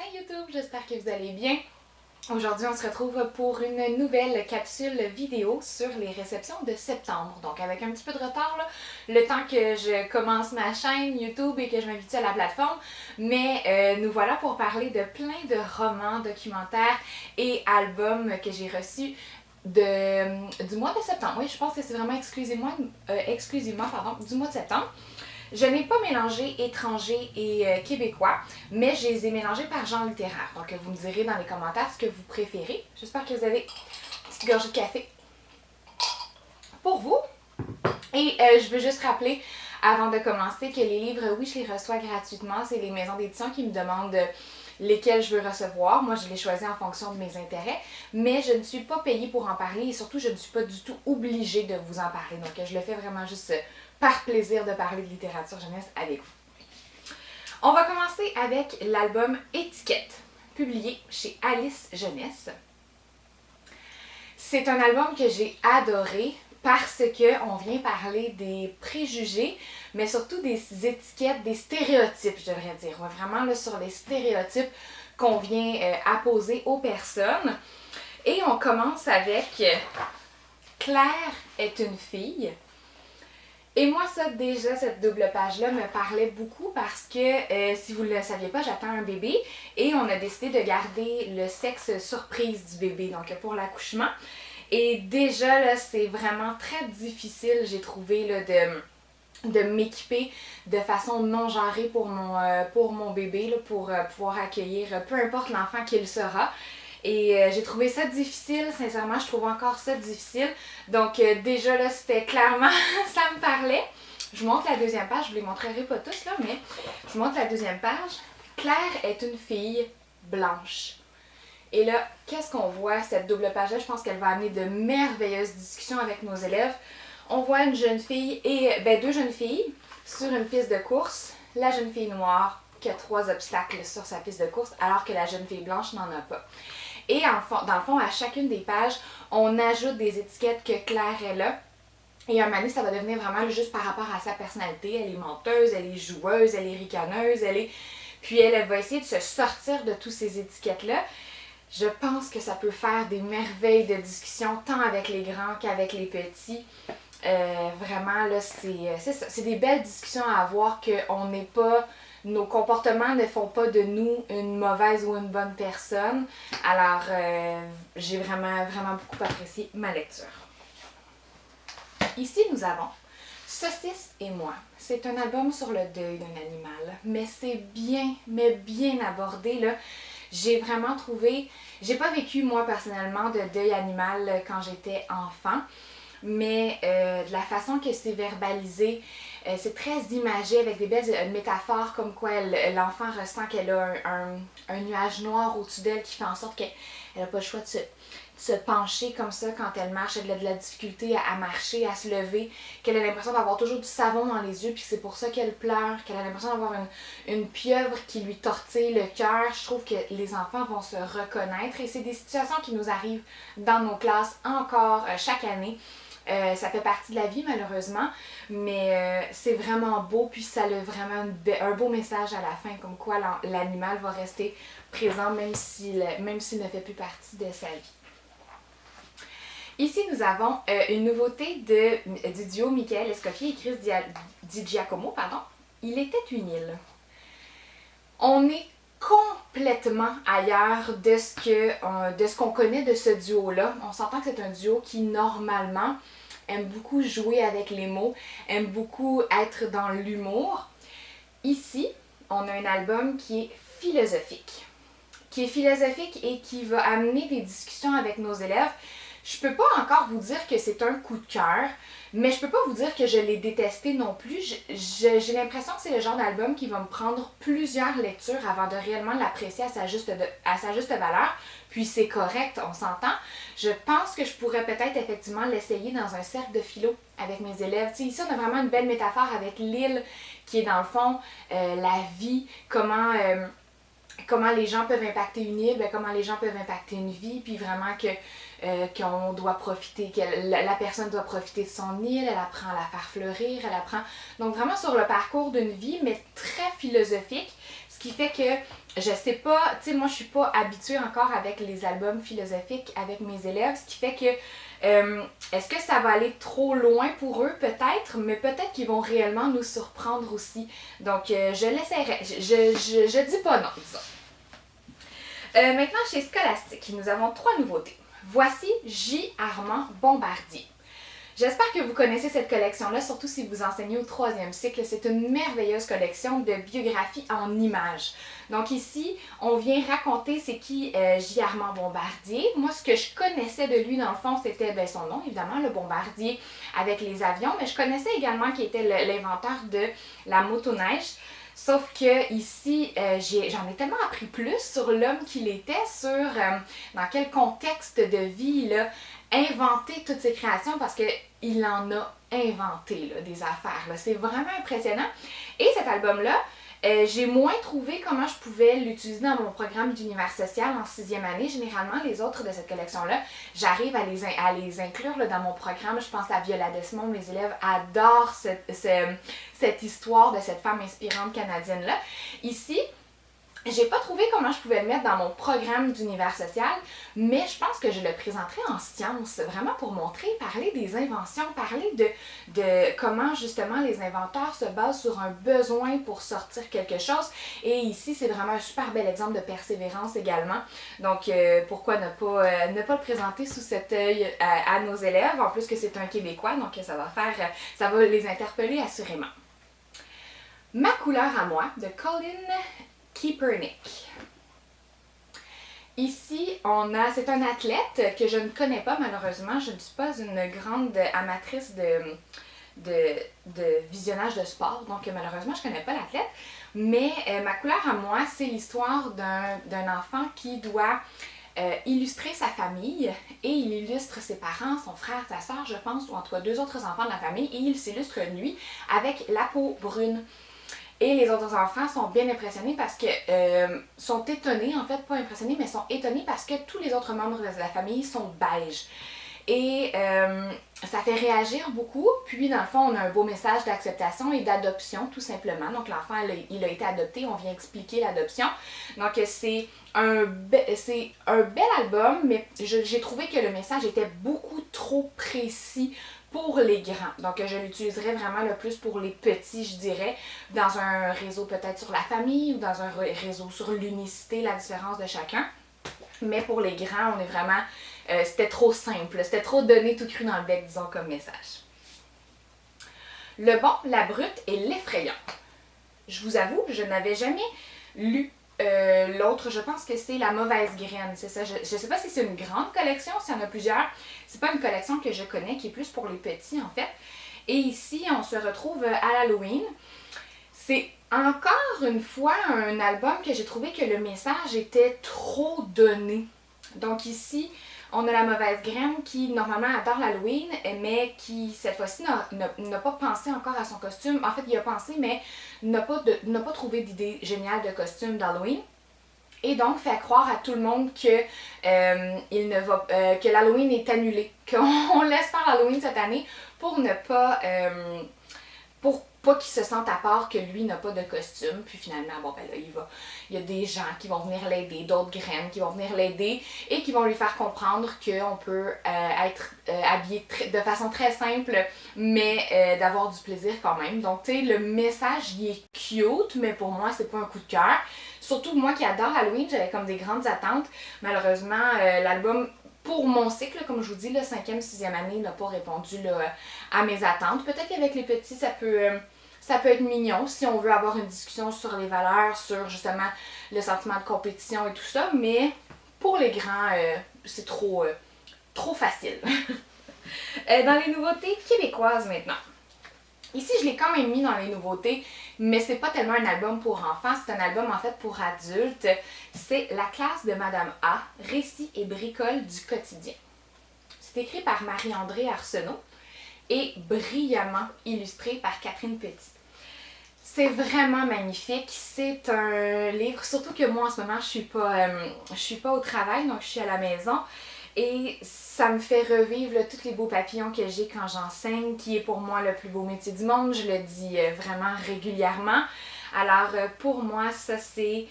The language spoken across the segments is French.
matin YouTube, j'espère que vous allez bien. Aujourd'hui, on se retrouve pour une nouvelle capsule vidéo sur les réceptions de septembre. Donc avec un petit peu de retard, là, le temps que je commence ma chaîne YouTube et que je m'habitue à la plateforme. Mais nous voilà pour parler de plein de romans, documentaires et albums que j'ai reçus du mois de septembre. Oui, je pense que c'est vraiment exclusivement du mois de septembre. Je n'ai pas mélangé étranger et québécois, mais je les ai mélangés par genre littéraire. Donc, vous me direz dans les commentaires ce que vous préférez. J'espère que vous avez une petite gorgée de café pour vous. Et je veux juste rappeler, avant de commencer, que les livres, oui, je les reçois gratuitement. C'est les maisons d'édition qui me demandent lesquels je veux recevoir. Moi, je les choisis en fonction de mes intérêts, mais je ne suis pas payée pour en parler et surtout, je ne suis pas du tout obligée de vous en parler. Donc, je le fais vraiment juste par plaisir de parler de littérature jeunesse avec vous. On va commencer avec l'album Étiquette, publié chez Alice Jeunesse. C'est un album que j'ai adoré parce qu'on vient parler des préjugés, mais surtout des étiquettes, des stéréotypes, je devrais dire. On va vraiment là, sur les stéréotypes qu'on vient apposer aux personnes. Et on commence avec Claire est une fille. Et moi, ça, déjà, cette double page-là me parlait beaucoup parce que, si vous ne le saviez pas, j'attends un bébé et on a décidé de garder le sexe surprise du bébé, donc pour l'accouchement. Et déjà, là, c'est vraiment très difficile, j'ai trouvé, là, de m'équiper de façon non genrée pour mon bébé, là, pour pouvoir accueillir peu importe l'enfant qu'il sera. Et j'ai trouvé ça difficile, sincèrement, je trouve encore ça difficile. Donc déjà là, c'était clairement, ça me parlait. Je vous montre la deuxième page, je vous les montrerai pas tous là, mais je vous montre la deuxième page. Claire est une fille blanche. Et là, qu'est-ce qu'on voit, cette double page-là? Je pense qu'elle va amener de merveilleuses discussions avec nos élèves. On voit une jeune fille et deux jeunes filles sur une piste de course. La jeune fille noire qui a 3 obstacles sur sa piste de course, alors que la jeune fille blanche n'en a pas. Et dans le fond, à chacune des pages, on ajoute des étiquettes que Claire est là. Et à un moment donné, ça va devenir vraiment juste par rapport à sa personnalité. Elle est menteuse, elle est joueuse, elle est ricaneuse, Puis elle va essayer de se sortir de toutes ces étiquettes-là. Je pense que ça peut faire des merveilles de discussion, tant avec les grands qu'avec les petits. Vraiment, là, c'est des belles discussions à avoir qu'on n'est pas... Nos comportements ne font pas de nous une mauvaise ou une bonne personne. Alors, j'ai vraiment beaucoup apprécié ma lecture. Ici, nous avons Saucisse et moi. C'est un album sur le deuil d'un animal, mais c'est bien abordé, là. J'ai vraiment trouvé... J'ai pas vécu, moi, personnellement, de deuil animal quand j'étais enfant, mais de la façon que c'est verbalisé, c'est très imagé avec des belles métaphores comme quoi l'enfant ressent qu'elle a un nuage noir au-dessus d'elle qui fait en sorte qu'elle n'a pas le choix de se pencher comme ça quand elle marche, elle a de la difficulté à marcher, à se lever, qu'elle a l'impression d'avoir toujours du savon dans les yeux puis c'est pour ça qu'elle pleure, qu'elle a l'impression d'avoir une pieuvre qui lui tortille le cœur. Je trouve que les enfants vont se reconnaître et c'est des situations qui nous arrivent dans nos classes encore chaque année. Ça fait partie de la vie malheureusement, mais c'est vraiment beau, puis ça a vraiment un beau message à la fin, comme quoi l'animal va rester présent même s'il ne fait plus partie de sa vie. Ici, nous avons une nouveauté du duo Michael Escoffier et Chris Di Giacomo, pardon. Il était une île. On est complètement ailleurs de ce qu'on connaît de ce duo-là. On s'entend que c'est un duo qui, normalement, aime beaucoup jouer avec les mots, aime beaucoup être dans l'humour. Ici, on a un album qui est philosophique. Et qui va amener des discussions avec nos élèves. Je peux pas encore vous dire que c'est un coup de cœur, mais je peux pas vous dire que je l'ai détesté non plus. J'ai l'impression que c'est le genre d'album qui va me prendre plusieurs lectures avant de réellement l'apprécier à sa juste valeur. Puis c'est correct, on s'entend. Je pense que je pourrais peut-être effectivement l'essayer dans un cercle de philo avec mes élèves. Tu sais, ici, on a vraiment une belle métaphore avec l'île qui est dans le fond la vie, comment les gens peuvent impacter une île, comment les gens peuvent impacter une vie, puis vraiment que qu'on doit profiter, que la personne doit profiter de son île, elle apprend à la faire fleurir, elle apprend... Donc vraiment sur le parcours d'une vie, mais très philosophique, ce qui fait que je sais pas, tu sais, moi je suis pas habituée encore avec les albums philosophiques avec mes élèves, ce qui fait que est-ce que ça va aller trop loin pour eux? Peut-être, mais peut-être qu'ils vont réellement nous surprendre aussi. Donc, je l'essaierai. Je dis pas non, disons. Maintenant, chez Scholastic, nous avons 3 nouveautés. Voici J. Armand Bombardier. J'espère que vous connaissez cette collection-là, surtout si vous enseignez au 3e cycle. C'est une merveilleuse collection de biographies en images. Donc ici, on vient raconter c'est qui J. Armand Bombardier. Moi, ce que je connaissais de lui, dans le fond, c'était son nom, évidemment, le Bombardier avec les avions. Mais je connaissais également qu'il était l'inventeur de la motoneige. Sauf que ici, j'en ai tellement appris plus sur l'homme qu'il était, sur dans quel contexte de vie il a inventé toutes ses créations, parce qu'il en a inventé là, des affaires. Là. C'est vraiment impressionnant. Et cet album-là, j'ai moins trouvé comment je pouvais l'utiliser dans mon programme d'univers social en 6e année. Généralement, les autres de cette collection-là, j'arrive à les inclure là, dans mon programme. Je pense à Viola Desmond, mes élèves adorent cette histoire de cette femme inspirante canadienne-là. Ici, j'ai pas trouvé comment je pouvais le mettre dans mon programme d'univers social, mais je pense que je le présenterai en sciences, vraiment pour montrer, parler des inventions, parler de comment justement les inventeurs se basent sur un besoin pour sortir quelque chose. Et ici, c'est vraiment un super bel exemple de persévérance également. Donc, pourquoi ne pas le présenter sous cet œil à nos élèves, en plus que c'est un Québécois, donc ça va les interpeller assurément. Ma couleur à moi, de Colin Kaepernick. Ici, c'est un athlète que je ne connais pas malheureusement. Je ne suis pas une grande amatrice de visionnage de sport, donc malheureusement, je ne connais pas l'athlète. Mais ma couleur à moi, c'est l'histoire d'un enfant qui doit illustrer sa famille, et il illustre ses parents, son frère, sa soeur, je pense, ou en tout cas 2 autres enfants de la famille, et il s'illustre lui avec la peau brune. Et les autres enfants sont bien impressionnés parce que, sont étonnés, en fait, pas impressionnés, mais sont étonnés parce que tous les autres membres de la famille sont beiges. Et ça fait réagir beaucoup. Puis, dans le fond, on a un beau message d'acceptation et d'adoption, tout simplement. Donc, l'enfant, il a été adopté. On vient expliquer l'adoption. Donc, c'est un bel album, mais j'ai trouvé que le message était beaucoup trop précis pour les grands. Donc, je l'utiliserai vraiment le plus pour les petits, je dirais, dans un réseau peut-être sur la famille ou dans un réseau sur l'unicité, la différence de chacun. Mais pour les grands, on est vraiment... c'était trop simple, c'était trop donné tout cru dans le bec, disons, comme message. Le bon, la brute et l'effrayant. Je vous avoue, je n'avais jamais lu l'autre. Je pense que c'est La mauvaise graine, c'est ça. Je ne sais pas si c'est une grande collection, s'il y en a plusieurs. C'est pas une collection que je connais, qui est plus pour les petits, en fait. Et ici, on se retrouve à Halloween. C'est encore une fois un album que j'ai trouvé que le message était trop donné. Donc ici, on a La mauvaise graine qui normalement adore l'Halloween, mais qui cette fois-ci n'a pas pensé encore à son costume. En fait, il a pensé, mais n'a pas trouvé d'idée géniale de costume d'Halloween. Et donc fait croire à tout le monde que, que l'Halloween est annulé, qu'on laisse faire l'Halloween cette année pour ne pas... pour pas qu'il se sente à part que lui n'a pas de costume. Puis finalement, bon ben là, il y a des gens qui vont venir l'aider, d'autres graines qui vont venir l'aider et qui vont lui faire comprendre qu'on peut être habillé de façon très simple, mais d'avoir du plaisir quand même. Donc tu sais, le message, il est cute, mais pour moi, c'est pas un coup de cœur. Surtout moi qui adore Halloween, j'avais comme des grandes attentes. Malheureusement, l'album... Pour mon cycle, comme je vous dis, le 5e, 6e année n'a pas répondu là, à mes attentes. Peut-être qu'avec les petits, ça peut être mignon si on veut avoir une discussion sur les valeurs, sur justement le sentiment de compétition et tout ça, mais pour les grands, c'est trop facile. Dans les nouveautés québécoises maintenant. Ici, je l'ai quand même mis dans les nouveautés, mais c'est pas tellement un album pour enfants, c'est un album en fait pour adultes. C'est La classe de Madame A, récits et bricoles du quotidien. C'est écrit par Marie-André Arsenault et brillamment illustré par Catherine Petit. C'est vraiment magnifique, c'est un livre, surtout que moi en ce moment je suis pas au travail, donc je suis à la maison. et ça me fait revivre là, tous les beaux papillons que j'ai quand j'enseigne, qui est pour moi le plus beau métier du monde. Je le dis vraiment régulièrement. Alors pour moi, ça c'est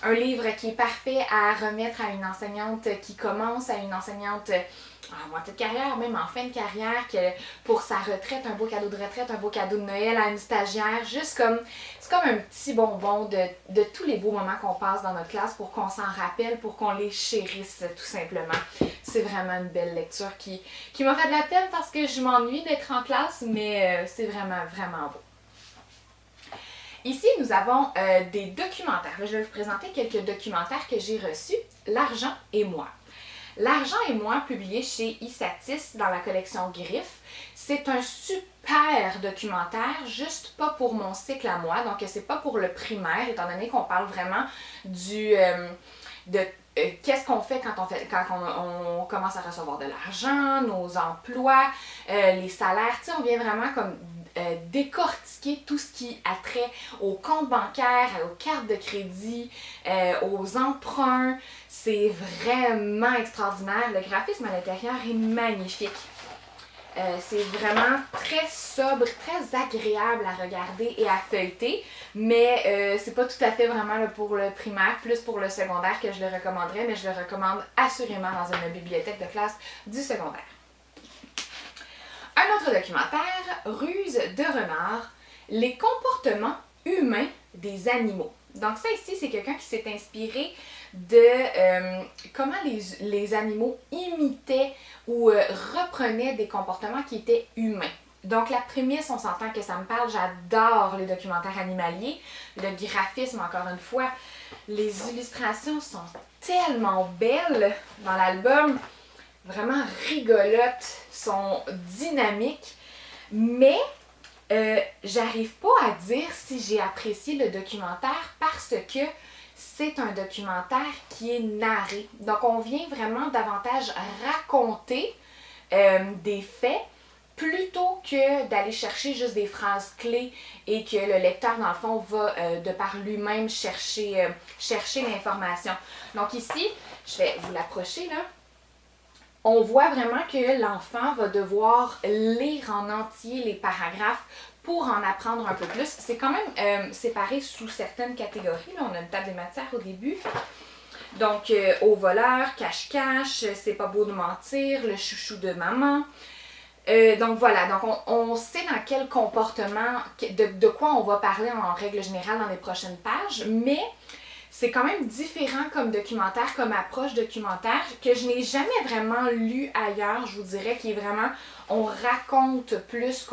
un livre qui est parfait à remettre à une enseignante qui commence, à une enseignante en moitié de carrière, même en fin de carrière, que pour sa retraite, un beau cadeau de retraite, un beau cadeau de Noël à une stagiaire, juste comme, c'est comme un petit bonbon de tous les beaux moments qu'on passe dans notre classe pour qu'on s'en rappelle, pour qu'on les chérisse tout simplement. C'est vraiment une belle lecture qui m'a fait de la peine parce que je m'ennuie d'être en classe, mais c'est vraiment, vraiment beau. Ici, nous avons des documentaires. Là, je vais vous présenter quelques documentaires que j'ai reçus. L'argent et moi. L'argent et moi, publié chez Isatis dans la collection Griffes. C'est un super documentaire, juste pas pour mon cycle à moi. Donc, c'est pas pour le primaire, étant donné qu'on parle vraiment qu'est-ce qu'on fait quand on commence à recevoir de l'argent, nos emplois, les salaires. Tu sais, on vient vraiment comme décortiquer tout ce qui a trait aux comptes bancaires, aux cartes de crédit, aux emprunts. C'est vraiment extraordinaire. Le graphisme à l'intérieur est magnifique. C'est vraiment très sobre, très agréable à regarder et à feuilleter, mais c'est pas tout à fait vraiment là, pour le primaire, plus pour le secondaire que je le recommanderais, mais je le recommande assurément dans une bibliothèque de classe du secondaire. Un autre documentaire, Ruse de renard, les comportements humains des animaux. Donc ça ici, c'est quelqu'un qui s'est inspiré de comment les animaux imitaient ou reprenaient des comportements qui étaient humains. Donc la prémisse, on s'entend que ça me parle, j'adore les documentaires animaliers, le graphisme encore une fois, les illustrations sont tellement belles dans l'album, vraiment rigolotes, sont dynamiques, mais j'arrive pas à dire si j'ai apprécié le documentaire parce que c'est un documentaire qui est narré. Donc on vient vraiment davantage raconter des faits plutôt que d'aller chercher juste des phrases clés et que le lecteur, dans le fond, va de par lui-même chercher l'information. Donc ici, je vais vous l'approcher là. On voit vraiment que l'enfant va devoir lire en entier les paragraphes pour en apprendre un peu plus. C'est quand même séparé sous certaines catégories. Là, on a une table des matières au début. Donc, au voleur, cache-cache, c'est pas beau de mentir, le chouchou de maman. Donc voilà, donc on sait dans quel comportement, de quoi on va parler en règle générale dans les prochaines pages, mais c'est quand même différent comme documentaire, comme approche documentaire, que je n'ai jamais vraiment lu ailleurs, je vous dirais, qui est vraiment, on raconte plus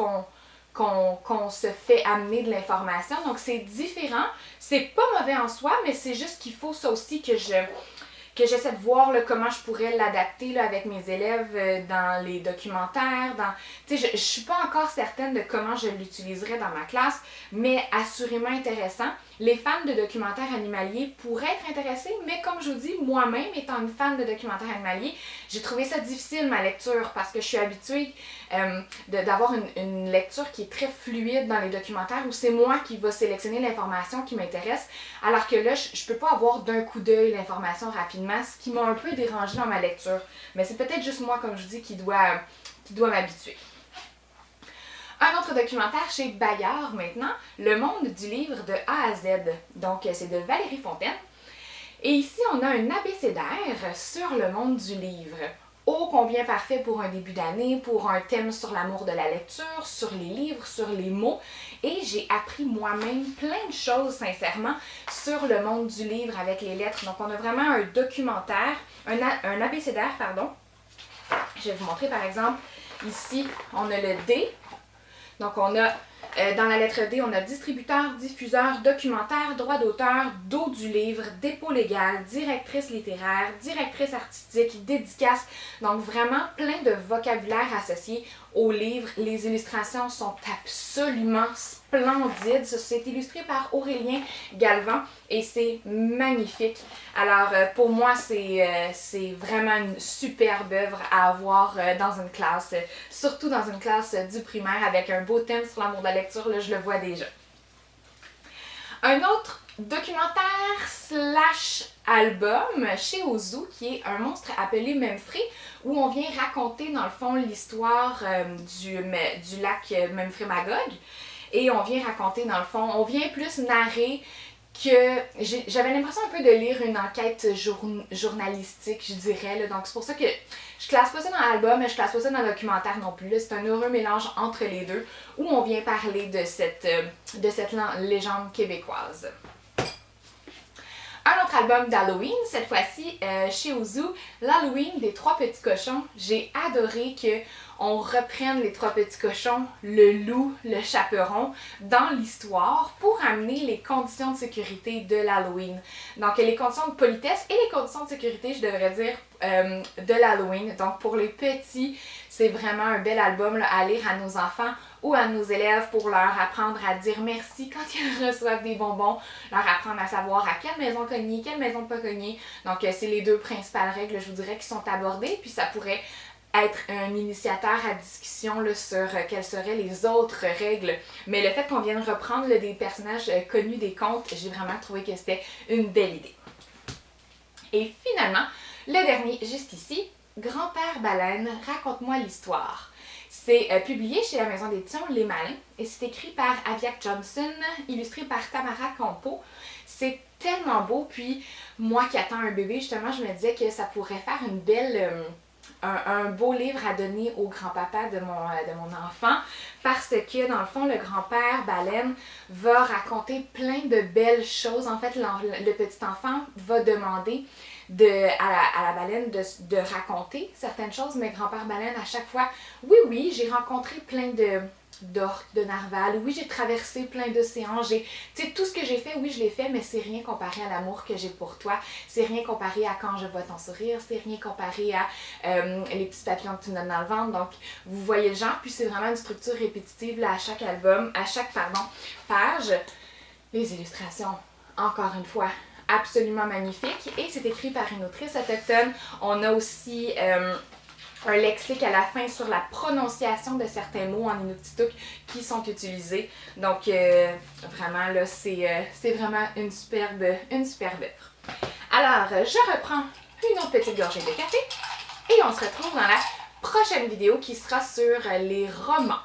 qu'on se fait amener de l'information. Donc c'est différent, c'est pas mauvais en soi, mais c'est juste qu'il faut ça aussi que j'essaie de voir là, comment je pourrais l'adapter là, avec mes élèves dans les documentaires. Je ne suis pas encore certaine de comment je l'utiliserais dans ma classe, mais assurément intéressant. Les fans de documentaires animaliers pourraient être intéressés, mais comme je vous dis, moi-même étant une fan de documentaires animaliers, j'ai trouvé ça difficile ma lecture parce que je suis habituée d'avoir une lecture qui est très fluide dans les documentaires où c'est moi qui va sélectionner l'information qui m'intéresse, alors que là, je ne peux pas avoir d'un coup d'œil l'information rapidement, ce qui m'a un peu dérangée dans ma lecture. Mais c'est peut-être juste moi, comme je vous dis, qui doit m'habituer. Un autre documentaire chez Bayard maintenant, Le monde du livre de A à Z. Donc c'est de Valérie Fontaine. Et ici on a un abécédaire sur le monde du livre. Ô combien parfait pour un début d'année, pour un thème sur l'amour de la lecture, sur les livres, sur les mots. Et j'ai appris moi-même plein de choses sincèrement sur le monde du livre avec les lettres. Donc on a vraiment un documentaire, un abécédaire, pardon. Je vais vous montrer par exemple, ici on a le D. Donc, on a, dans la lettre D, on a distributeur, diffuseur, documentaire, droit d'auteur, dos du livre, dépôt légal, directrice littéraire, directrice artistique, dédicace. Donc, vraiment plein de vocabulaire associé au livre. Les illustrations sont absolument splendides. C'est illustré par Aurélien Galvan et c'est magnifique. Alors, pour moi, c'est vraiment une superbe œuvre à avoir dans une classe, surtout dans une classe du primaire avec un beau thème sur l'amour de la lecture, là, je le vois déjà. Un autre documentaire slash album chez Ozu, qui est un monstre appelé Memphis, où on vient raconter dans le fond l'histoire du lac Memphremagog. Et on vient raconter dans le fond, on vient plus narrer que j'avais l'impression un peu de lire une enquête journalistique, je dirais. Là. Donc c'est pour ça que je classe pas ça dans l'album, mais je classe pas ça dans le documentaire non plus. C'est un heureux mélange entre les deux, où on vient parler de cette légende québécoise. Un autre album d'Halloween, cette fois-ci chez Ozu, l'Halloween des Trois Petits Cochons. J'ai adoré qu'on reprenne les Trois Petits Cochons, le loup, le chaperon, dans l'histoire pour amener les conditions de sécurité de l'Halloween. Donc les conditions de politesse et les conditions de sécurité, je devrais dire, de l'Halloween. Donc pour les petits, c'est vraiment un bel album là, à lire à nos enfants ou à nos élèves pour leur apprendre à dire merci quand ils reçoivent des bonbons, leur apprendre à savoir à quelle maison cogner, quelle maison pas cogner. Donc c'est les deux principales règles, je vous dirais, qui sont abordées, puis ça pourrait être un initiateur à discussion là, sur quelles seraient les autres règles. Mais le fait qu'on vienne reprendre là, des personnages connus des contes, j'ai vraiment trouvé que c'était une belle idée. Et finalement, le dernier, juste ici, Grand-père Baleine, raconte-moi l'histoire. C'est publié chez la maison d'édition Les Malins et c'est écrit par Aviak Johnson, illustré par Tamara Compo. C'est tellement beau, puis moi qui attends un bébé, justement, je me disais que ça pourrait faire une belle... un beau livre à donner au grand-papa de mon enfant parce que, dans le fond, le grand-père Baleine va raconter plein de belles choses. En fait, le petit enfant va demander à la baleine de raconter certaines choses, mais grand-père Baleine, à chaque fois, oui, j'ai rencontré plein d'orques, de narvals, oui, j'ai traversé plein d'océans, tu sais, tout ce que j'ai fait, oui, je l'ai fait, mais c'est rien comparé à l'amour que j'ai pour toi, c'est rien comparé à quand je vois ton sourire, c'est rien comparé à les petits papillons que tu me donnes dans le ventre. Donc, vous voyez le genre, puis c'est vraiment une structure répétitive là, à chaque album, à chaque, page. Les illustrations, encore une fois, absolument magnifique et c'est écrit par une autrice autochtone. On a aussi un lexique à la fin sur la prononciation de certains mots en inuktitut qui sont utilisés. Donc vraiment là, c'est vraiment une superbe œuvre. Alors, je reprends une autre petite gorgée de café et on se retrouve dans la prochaine vidéo qui sera sur les romans.